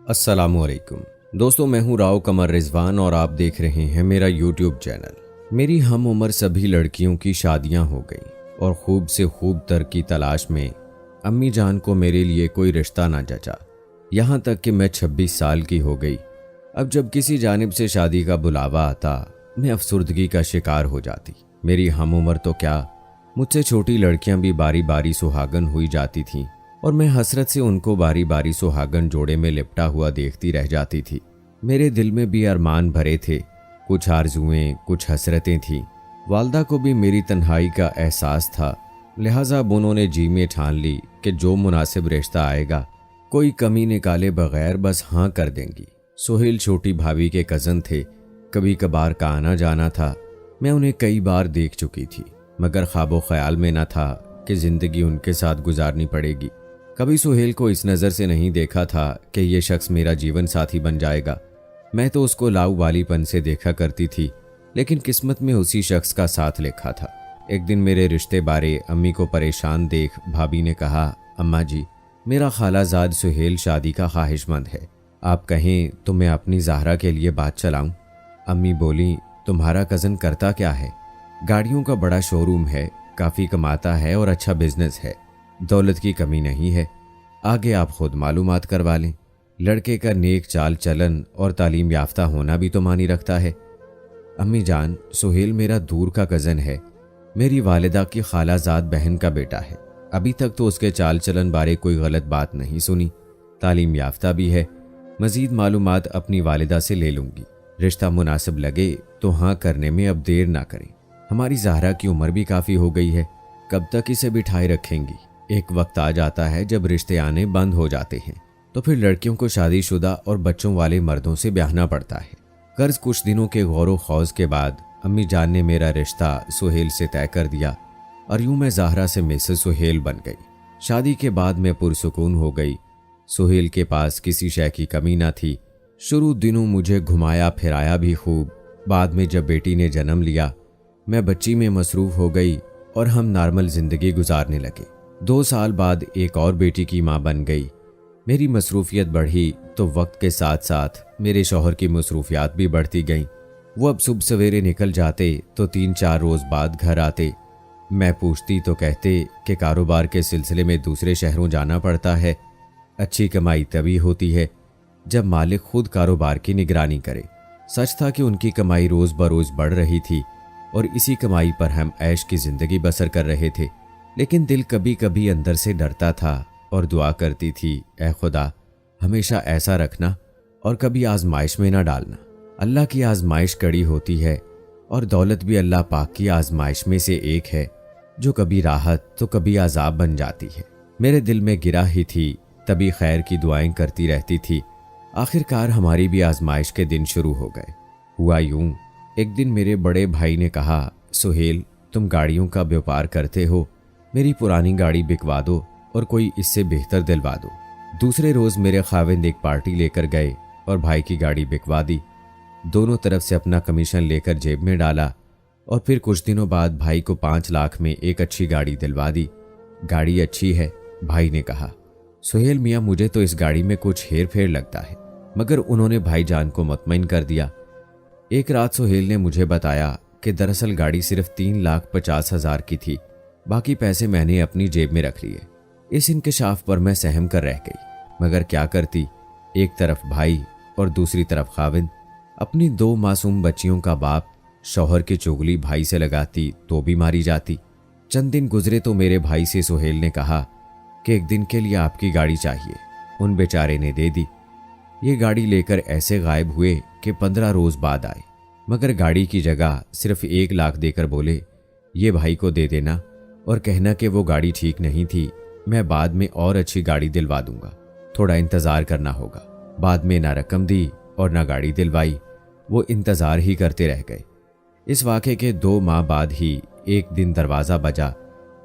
अस्सलामुअलैकुम दोस्तों, मैं हूं राव कमर रिजवान और आप देख रहे हैं मेरा यूट्यूब चैनल। मेरी हम उम्र सभी लड़कियों की शादियां हो गई और खूब से खूब तर की तलाश में अम्मी जान को मेरे लिए कोई रिश्ता ना जचा। यहाँ तक कि मैं 26 साल की हो गई। अब जब किसी जानिब से शादी का बुलावा आता, मैं अफसुर्दगी का शिकार हो जाती। मेरी हम उम्र तो क्या, मुझसे छोटी लड़कियां भी बारी बारी सुहागन हुई जाती थीं और मैं हसरत से उनको बारी बारी सुहागन जोड़े में लिपटा हुआ देखती रह जाती थी। मेरे दिल में भी अरमान भरे थे, कुछ आरजुएं, कुछ हसरतें थीं। वालदा को भी मेरी तन्हाई का एहसास था, लिहाजा अब उन्होंने जी में ठान ली कि जो मुनासिब रिश्ता आएगा कोई कमी निकाले बगैर बस हाँ कर देंगी। सोहेल छोटी भाभी के कज़न थे, कभी कभार का आना जाना था। मैं उन्हें कई बार देख चुकी थी, मगर ख्वाबो ख्याल में न था कि जिंदगी उनके साथ गुजारनी पड़ेगी। कभी सुहेल को इस नज़र से नहीं देखा था कि यह शख्स मेरा जीवन साथी बन जाएगा। मैं तो उसको लाऊ वालीपन से देखा करती थी, लेकिन किस्मत में उसी शख्स का साथ लिखा था। एक दिन मेरे रिश्ते बारे अम्मी को परेशान देख भाभी ने कहा, अम्मा जी, मेरा खालाजाद सुहेल शादी का ख्वाहिशमंद है। आप कहें तो मैं अपनी ज़हरा के लिए बात चलाऊं। अम्मी बोली, तुम्हारा कज़न करता क्या है? गाड़ियों का बड़ा शोरूम है, काफ़ी कमाता है और अच्छा बिजनेस है। दौलत की कमी नहीं है, आगे आप खुद मालूमात करवा लें। लड़के का नेक चाल चलन और तालीम याफ्ता होना भी तो मानी रखता है। अम्मी जान, सुहेल मेरा दूर का कज़न है, मेरी वालिदा की खालाजाद बहन का बेटा है। अभी तक तो उसके चाल चलन बारे कोई गलत बात नहीं सुनी। तालीम याफ्ता भी है। मज़ीद मालूमात अपनी वालिदा से ले लूँगी। रिश्ता मुनासिब लगे तो हाँ करने में अब देर ना करें। हमारी ज़हरा की उम्र भी काफ़ी हो गई है, कब तक इसे बिठाए रखेंगी? एक वक्त आ जाता है जब रिश्ते आने बंद हो जाते हैं, तो फिर लड़कियों को शादीशुदा और बच्चों वाले मर्दों से ब्याहना पड़ता है। कर्ज कुछ दिनों के गौर खौज के बाद अम्मी जान ने मेरा रिश्ता सुहेल से तय कर दिया और यूं मैं ज़हरा से मिसेस सुहेल बन गई। शादी के बाद मैं पुरसुकून हो गई। सुहेल के पास किसी शय की कमी ना थी। शुरू दिनों मुझे घुमाया फिराया भी खूब। बाद में जब बेटी ने जन्म लिया, मैं बच्ची में मसरूफ़ हो गई और हम नॉर्मल ज़िंदगी गुजारने लगे। 2 साल बाद एक और बेटी की माँ बन गई। मेरी मसरूफियत बढ़ी तो वक्त के साथ साथ मेरे शौहर की मसरूफियात भी बढ़ती गईं। वो अब सुबह सवेरे निकल जाते तो 3-4 रोज़ बाद घर आते। मैं पूछती तो कहते कि कारोबार के सिलसिले में दूसरे शहरों जाना पड़ता है। अच्छी कमाई तभी होती है जब मालिक खुद कारोबार की निगरानी करे। सच था कि उनकी कमाई रोज़ बरोज़ बढ़ रही थी और इसी कमाई पर हम ऐश की ज़िंदगी बसर कर रहे थे। लेकिन दिल कभी कभी अंदर से डरता था और दुआ करती थी, ऐ खुदा, हमेशा ऐसा रखना और कभी आजमाइश में ना डालना। अल्लाह की आजमाइश कड़ी होती है और दौलत भी अल्लाह पाक की आजमाइश में से एक है, जो कभी राहत तो कभी अजाब बन जाती है। मेरे दिल में गिरा ही थी, तभी खैर की दुआएं करती रहती थी। आखिरकार हमारी भी आजमाइश के दिन शुरू हो गए। हुआ यूं, एक दिन मेरे बड़े भाई ने कहा, सुहेल, तुम गाड़ियों का व्यापार करते हो, मेरी पुरानी गाड़ी बिकवा दो और कोई इससे बेहतर दिलवा दो। दूसरे रोज़ मेरे खाविंद एक पार्टी लेकर गए और भाई की गाड़ी बिकवा दी। दोनों तरफ से अपना कमीशन लेकर जेब में डाला और फिर कुछ दिनों बाद भाई को 5 लाख में एक अच्छी गाड़ी दिलवा दी। गाड़ी अच्छी है, भाई ने कहा। सुहेल मियाँ, मुझे तो इस गाड़ी में कुछ हेर फेर लगता है, मगर उन्होंने भाईजान को मुतमईन कर दिया। एक रात सुहेल ने मुझे बताया कि दरअसल गाड़ी सिर्फ 3,50,000 की थी, बाकी पैसे मैंने अपनी जेब में रख लिए। इस इंकशाफ पर मैं सहम कर रह गई, मगर क्या करती। एक तरफ भाई और दूसरी तरफ खाविंद। अपनी 2 मासूम बच्चियों का बाप शौहर की चुगली भाई से लगाती तो भी मारी जाती। चंद दिन गुजरे तो मेरे भाई से सुहेल ने कहा कि एक दिन के लिए आपकी गाड़ी चाहिए। उन बेचारे ने दे दी। ये गाड़ी लेकर ऐसे गायब हुए कि 15 रोज़ बाद आए, मगर गाड़ी की जगह सिर्फ 1 लाख देकर बोले, ये भाई को दे देना और कहना कि वो गाड़ी ठीक नहीं थी, मैं बाद में और अच्छी गाड़ी दिलवा दूंगा, थोड़ा इंतज़ार करना होगा। बाद में ना रकम दी और ना गाड़ी दिलवाई, वो इंतज़ार ही करते रह गए। इस वाक़े के 2 माह बाद ही एक दिन दरवाज़ा बजा।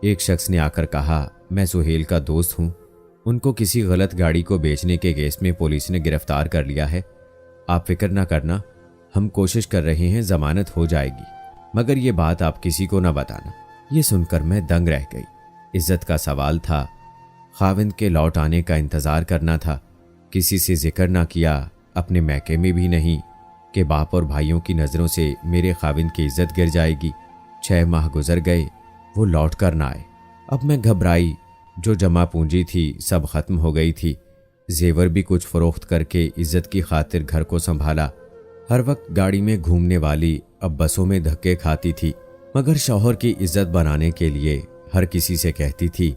एक शख्स ने आकर कहा, मैं सुहेल का दोस्त हूँ, उनको किसी गलत गाड़ी को बेचने के केस में पुलिस ने गिरफ्तार कर लिया है। आप फिक्र ना करना, हम कोशिश कर रहे हैं, ज़मानत हो जाएगी, मगर ये बात आप किसी को ना बताना। ये सुनकर मैं दंग रह गई। इज्जत का सवाल था, खाविंद के लौट आने का इंतज़ार करना था। किसी से जिक्र ना किया, अपने मैके में भी नहीं, कि बाप और भाइयों की नज़रों से मेरे खाविंद की इज्जत गिर जाएगी। 6 माह गुजर गए, वो लौट कर ना आए। अब मैं घबराई। जो जमा पूंजी थी सब खत्म हो गई थी। जेवर भी कुछ फरोख्त करके इज्जत की खातिर घर को संभाला। हर वक्त गाड़ी में घूमने वाली अब बसों में धक्के खाती थी, मगर शौहर की इज्जत बनाने के लिए हर किसी से कहती थी।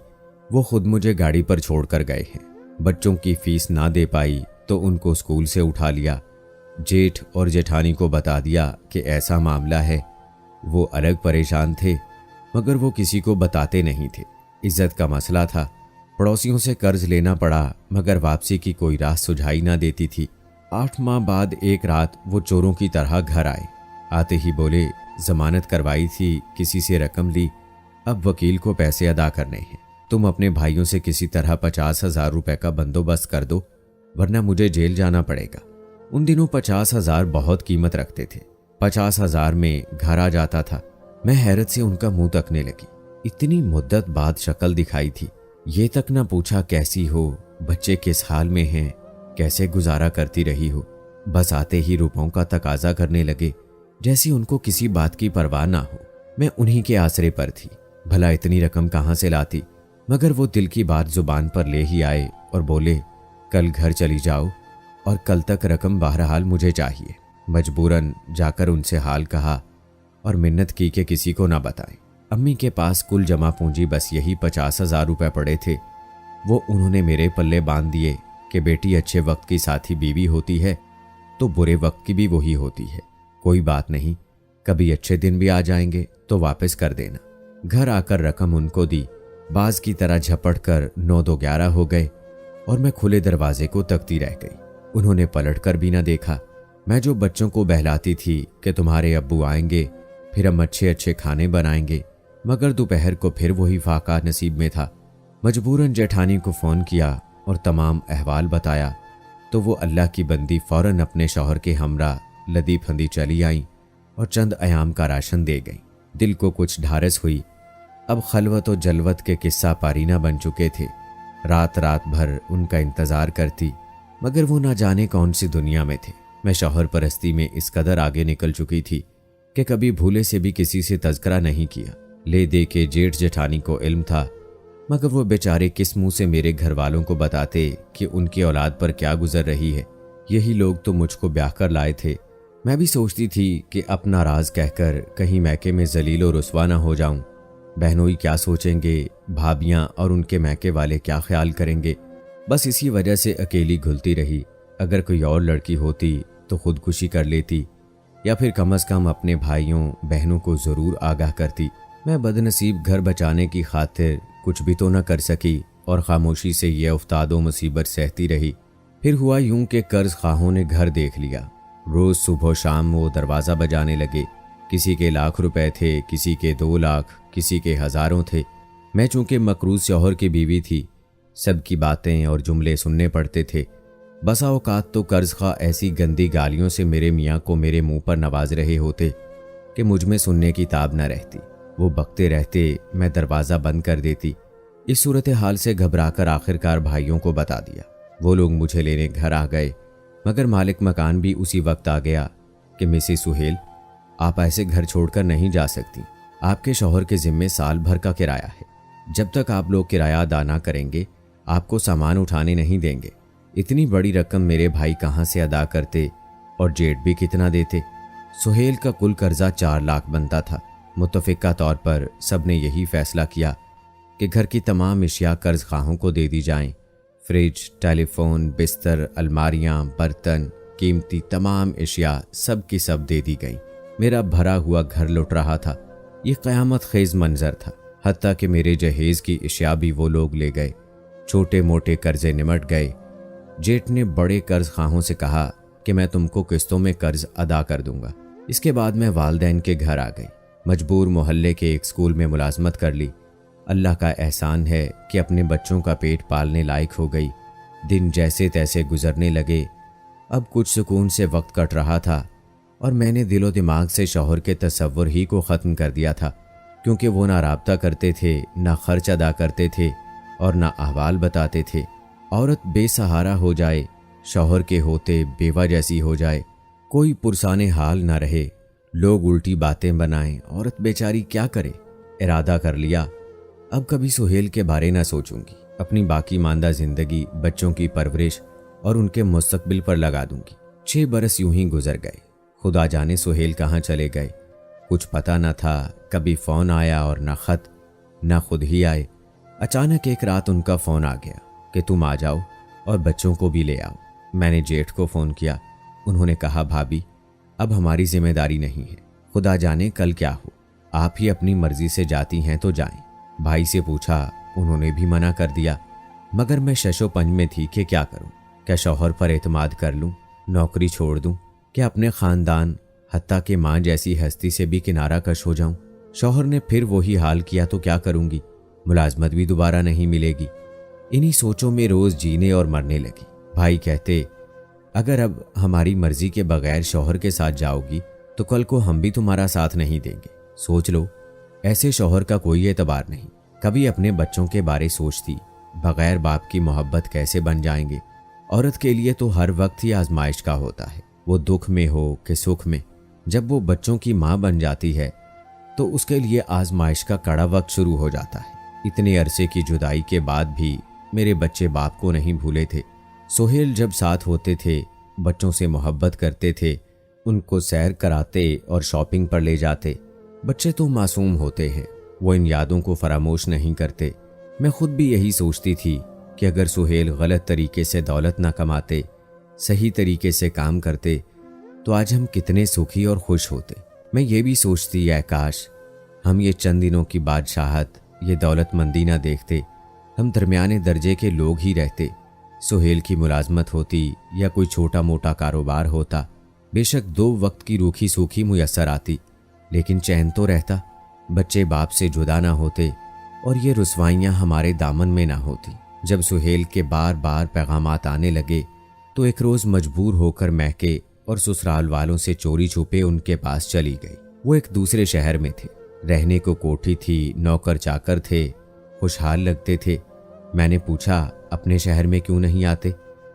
वो खुद मुझे गाड़ी पर छोड़कर गए हैं। बच्चों की फीस ना दे पाई तो उनको स्कूल से उठा लिया। जेठ और जेठानी को बता दिया कि ऐसा मामला है। वो अलग परेशान थे, मगर वो किसी को बताते नहीं थे। इज्जत का मसला था। पड़ोसियों से कर्ज लेना पड़ा, मगर वापसी की कोई राह सुझाई ना देती थी। 8 माह बाद एक रात वो चोरों की तरह घर आए। आते ही बोले, जमानत करवाई थी, किसी से रकम ली, अब वकील को पैसे अदा करने हैं। तुम अपने भाइयों से किसी तरह 50,000 रुपए का बंदोबस्त कर दो, वरना मुझे जेल जाना पड़ेगा। उन दिनों 50,000 बहुत कीमत रखते थे। 50,000 में घर आ जाता था। मैं हैरत से उनका मुंह तकने लगी। इतनी मुद्दत बाद शक्ल दिखाई थी। ये तक न पूछा कैसी हो, बच्चे किस हाल में हैं, कैसे गुजारा करती रही हो। बस आते ही रुपयों का तकाजा करने लगे, जैसी उनको किसी बात की परवाह ना हो। मैं उन्हीं के आसरे पर थी। भला इतनी रकम कहाँ से लाती, मगर वो दिल की बात जुबान पर ले ही आए और बोले, कल घर चली जाओ और कल तक रकम बहरहाल मुझे चाहिए। मजबूरन जाकर उनसे हाल कहा और मिन्नत की कि किसी को ना बताएं। अम्मी के पास कुल जमा पूंजी बस यही 50,000 रुपए पड़े थे। वो उन्होंने मेरे पल्ले बांध दिए कि बेटी अच्छे वक्त की साथी बीवी होती है तो बुरे वक्त की भी वही होती है। कोई बात नहीं, कभी अच्छे दिन भी आ जाएंगे तो वापस कर देना। घर आकर रकम उनको दी। बाज की तरह झपट कर 9-2-11 हो गए और मैं खुले दरवाजे को तकती रह गई। उन्होंने पलट कर भी ना देखा। मैं जो बच्चों को बहलाती थी कि तुम्हारे अब्बू आएंगे, फिर हम अच्छे अच्छे खाने बनाएंगे, मगर दोपहर को फिर वही फाका नसीब में था। मजबूरन जेठानी को फ़ोन किया और तमाम अहवाल बताया तो वो अल्लाह की बंदी फ़ौरन अपने शौहर के हमरा लदी फंदी चली आई और चंद अयाम का राशन दे गई। दिल को कुछ ढारस हुई। अब खलवत और जलवत के किस्सा पारीना बन चुके थे। रात रात भर उनका इंतज़ार करती, मगर वो ना जाने कौन सी दुनिया में थे। मैं शौहर परस्ती में इस कदर आगे निकल चुकी थी कि कभी भूले से भी किसी से तज़किरा नहीं किया। ले दे के जेठ जेठानी को इल्म था, मगर वो बेचारे किस मुंह से मेरे घर वालों को बताते कि उनकी औलाद पर क्या गुजर रही है। यही लोग तो मुझको ब्याह कर लाए थे। मैं भी सोचती थी कि अपना राज कहकर कहीं मैके में जलील और रुस्वा ना हो जाऊं। बहनोई क्या सोचेंगे, भाभियां और उनके मैके वाले क्या ख्याल करेंगे। बस इसी वजह से अकेली घुलती रही। अगर कोई और लड़की होती तो खुदकुशी कर लेती, या फिर कम अज़ कम अपने भाइयों बहनों को ज़रूर आगाह करती। मैं बदनसीब घर बचाने की खातिर कुछ भी तो न कर सकी और खामोशी से ये उफ्तादो मुसीबत सहती रही। फिर हुआ यूं कि कर्ज खाहों ने घर देख लिया। रोज़ सुबह शाम वो दरवाज़ा बजाने लगे। किसी के लाख रुपए थे, किसी के 2 लाख, किसी के हज़ारों थे। मैं चूँकि मकरूज़ शौहर की बीवी थी, सबकी बातें और जुमले सुनने पड़ते थे। बसा औकात तो कर्ज खा ऐसी गंदी गालियों से मेरे मियाँ को मेरे मुंह पर नवाज रहे होते कि मुझ में सुनने की ताब न रहती। वो बकते रहते, मैं दरवाज़ा बंद कर देती। इस सूरत हाल से घबराकर आखिरकार भाइयों को बता दिया। वो लोग मुझे लेने घर आ गए, मगर मालिक मकान भी उसी वक्त आ गया कि मिसेस सुहेल, आप ऐसे घर छोड़कर नहीं जा सकती। आपके शौहर के ज़िम्मे साल भर का किराया है। जब तक आप लोग किराया अदा ना करेंगे, आपको सामान उठाने नहीं देंगे। इतनी बड़ी रकम मेरे भाई कहाँ से अदा करते और जेठ भी कितना देते। सुहेल का कुल कर्जा 4 लाख बनता था। मुत्तफ़िका तौर पर सब ने यही फैसला किया कि घर की तमाम इशिया कर्ज खाहों को दे दी जाएं। फ्रिज, टेलीफोन, बिस्तर, अलमारियां, बर्तन, कीमती तमाम इशिया सब की सब दे दी गई। मेरा भरा हुआ घर लुट रहा था। ये क़यामत ख़ेज़ मंजर था। हत्ता कि मेरे जहेज़ की इशिया भी वो लोग ले गए। छोटे मोटे कर्जे निमट गए। जेठ ने बड़े कर्ज खाहों से कहा कि मैं तुमको किस्तों में कर्ज अदा कर दूंगा। इसके बाद मैं वालदैन के घर आ गई। मजबूर मोहल्ले के एक स्कूल में मुलाजमत कर ली। अल्लाह का एहसान है कि अपने बच्चों का पेट पालने लायक हो गई। दिन जैसे तैसे गुजरने लगे। अब कुछ सुकून से वक्त कट रहा था और मैंने दिलो दिमाग से शौहर के तसव्वुर ही को ख़त्म कर दिया था, क्योंकि वो ना राब्ता करते थे, ना खर्च अदा करते थे और ना अहवाल बताते थे। औरत बेसहारा हो जाए शौहर के होते बेवा जैसी हो जाए, कोई पुरसाने हाल ना रहे, लोग उल्टी बातें बनाएं, औरत बेचारी क्या करे। इरादा कर लिया, अब कभी सुहेल के बारे ना सोचूंगी। अपनी बाकी मांदा जिंदगी बच्चों की परवरिश और उनके मुस्तकबिल पर लगा दूंगी। 6 बरस यूं ही गुजर गए। खुदा जाने सुहेल कहाँ चले गए, कुछ पता न था। कभी फोन आया और ना खत, ना खुद ही आए। अचानक एक रात उनका फोन आ गया कि तुम आ जाओ और बच्चों को भी ले आओ। मैंने जेठ को फोन किया। उन्होंने कहा, भाभी अब हमारी जिम्मेदारी नहीं है, खुदा जाने कल क्या हो, आप ही अपनी मर्जी से जाती हैं तो जाएं। भाई से पूछा, उन्होंने भी मना कर दिया, मगर मैं शशोपंज में थी कि क्या करूं। क्या शौहर पर एतमाद कर लूं, नौकरी छोड़ दूं, क्या अपने खानदान हत्ता के माँ जैसी हस्ती से भी किनारा कश हो जाऊं। शौहर ने फिर वही हाल किया तो क्या करूंगी, मुलाजमत भी दोबारा नहीं मिलेगी। इन्हीं सोचों में रोज जीने और मरने लगी। भाई कहते, अगर अब हमारी मर्जी के बगैर शौहर के साथ जाओगी तो कल को हम भी तुम्हारा साथ नहीं देंगे। सोच लो, ऐसे शौहर का कोई एतबार नहीं। कभी अपने बच्चों के बारे सोचती, बगैर बाप की मोहब्बत कैसे बन जाएंगे। औरत के लिए तो हर वक्त ही आजमाइश का होता है, वो दुख में हो कि सुख में। जब वो बच्चों की माँ बन जाती है तो उसके लिए आजमाइश का कड़ा वक्त शुरू हो जाता है। इतने अरसे की जुदाई के बाद भी मेरे बच्चे बाप को नहीं भूले थे। सुहेल जब साथ होते थे, बच्चों से मोहब्बत करते थे, उनको सैर कराते और शॉपिंग पर ले जाते। बच्चे तो मासूम होते हैं, वो इन यादों को फरामोश नहीं करते। मैं खुद भी यही सोचती थी कि अगर सुहेल गलत तरीके से दौलत ना कमाते, सही तरीके से काम करते, तो आज हम कितने सुखी और खुश होते। मैं ये भी सोचती है, काश हम ये चंद दिनों की बादशाहत, ये दौलतमंदी ना देखते, हम दरमियाने दर्जे के लोग ही रहते। सुहेल की मुलाजमत होती या कोई छोटा मोटा कारोबार होता, बेशक 2 वक्त की रूखी सूखी मुयस्सर आती, लेकिन चैन तो रहता। बच्चे बाप से जुदा ना होते और ये रुसवाइयाँ हमारे दामन में ना होती। जब सुहेल के बार बार पैगामात आने लगे तो एक रोज़ मजबूर होकर महके और ससुराल वालों से चोरी छुपे उनके पास चली गई। वो एक दूसरे शहर में थे, रहने को कोठी थी, नौकर चाकर थे, खुशहाल लगते थे। मैंने पूछा, अपने शहर में क्यों नहीं आते,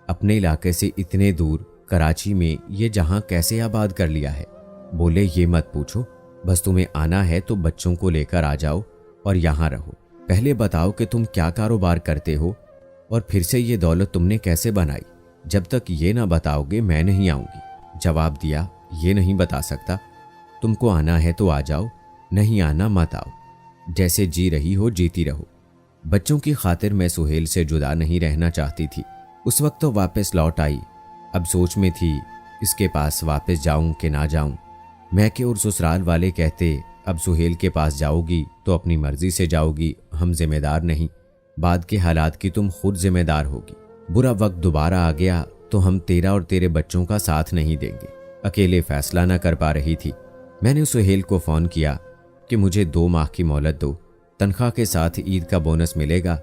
अपने इलाके से इतने दूर कराची में ये जहां कैसे आबाद कर लिया है। बोले, ये मत पूछो, बस तुम्हें आना है तो बच्चों को लेकर आ जाओ और यहाँ रहो। पहले बताओ कि तुम क्या कारोबार करते हो और फिर से ये दौलत तुमने कैसे बनाई। जब तक ये ना बताओगे मैं नहीं आऊंगी। जवाब दिया, ये नहीं बता सकता, तुमको आना है तो आ जाओ, नहीं आना मत आओ, जैसे जी रही हो जीती रहो। बच्चों की खातिर मैं सुहेल से जुदा नहीं रहना चाहती थी। उस वक्त तो वापस लौट आई। अब सोच में थी, इसके पास वापस जाऊं कि ना जाऊं। मैके और ससुराल वाले कहते, अब सुहेल के पास जाओगी तो अपनी मर्जी से जाओगी, हम जिम्मेदार नहीं, बाद के हालात की तुम खुद जिम्मेदार होगी। बुरा वक्त दोबारा आ गया तो हम तेरा और तेरे बच्चों का साथ नहीं देंगे। अकेले फैसला ना कर पा रही थी। मैंने सुहेल को फ़ोन किया कि मुझे 2 माह की मोहलत दो, तनख्वाह के साथ ईद का बोनस मिलेगा,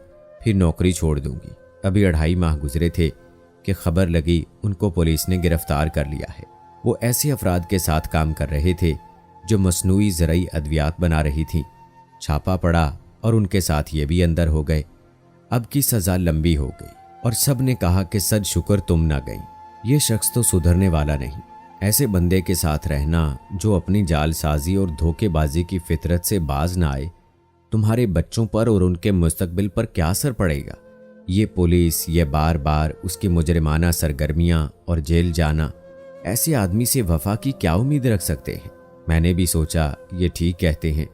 फिर नौकरी छोड़ दूंगी। अभी 2.5 माह गुजरे थे कि खबर लगी उनको पुलिस ने गिरफ्तार कर लिया है। वो ऐसे अफराद के साथ काम कर रहे थे जो मसनूई ज़रई अद्वियात बना रही थीं। छापा पड़ा और उनके साथ ये भी अंदर हो गए। अब की सज़ा लंबी हो गई और सब ने कहा कि सद शुक्र तुम ना गई। ये शख्स तो सुधरने वाला नहीं। ऐसे बंदे के साथ रहना जो अपनी जालसाजी और धोखेबाजी की फितरत से बाज ना आए, तुम्हारे बच्चों पर और उनके मुस्तकबिल पर क्या असर पड़ेगा। ये पुलिस, ये बार बार उसकी मुजरिमाना सरगर्मियां और जेल जाना, ऐसे आदमी से वफा की क्या उम्मीद रख सकते हैं। मैंने भी सोचा, ये ठीक कहते हैं,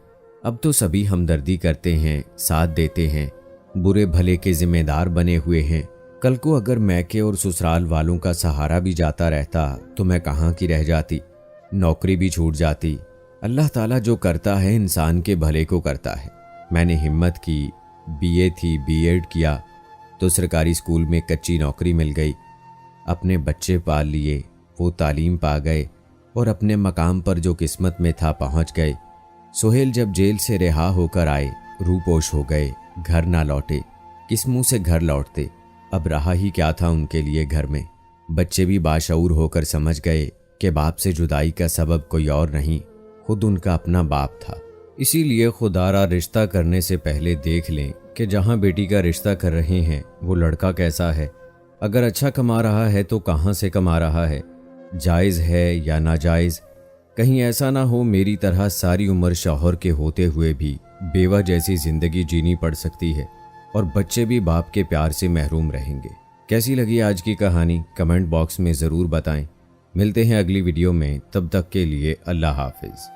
अब तो सभी हमदर्दी करते हैं, साथ देते हैं, बुरे भले के जिम्मेदार बने हुए हैं। कल को अगर मैके और ससुराल वालों का सहारा भी जाता रहता तो मैं कहाँ की रह जाती, नौकरी भी छूट जाती। अल्लाह ताला जो करता है इंसान के भले को करता है। मैंने हिम्मत की, बीए थी, बीएड किया तो सरकारी स्कूल में कच्ची नौकरी मिल गई। अपने बच्चे पाल लिए, वो तालीम पा गए और अपने मकाम पर जो किस्मत में था पहुंच गए। सुहेल जब जेल से रिहा होकर आए, रूपोश हो गए, घर ना लौटे। किस मुंह से घर लौटते, अब रहा ही क्या था उनके लिए घर में। बच्चे भी बाशऊर होकर समझ गए कि बाप से जुदाई का सबब कोई और नहीं, खुद उनका अपना बाप था। इसीलिए खुदारा रिश्ता करने से पहले देख लें कि जहां बेटी का रिश्ता कर रहे हैं वो लड़का कैसा है, अगर अच्छा कमा रहा है तो कहाँ से कमा रहा है, जायज़ है या नाजायज़। कहीं ऐसा ना हो मेरी तरह सारी उम्र शौहर के होते हुए भी बेवा जैसी ज़िंदगी जीनी पड़ सकती है और बच्चे भी बाप के प्यार से महरूम रहेंगे। कैसी लगी आज की कहानी कमेंट बॉक्स में ज़रूर बताएं। मिलते हैं अगली वीडियो में, तब तक के लिए अल्लाह हाफिज़।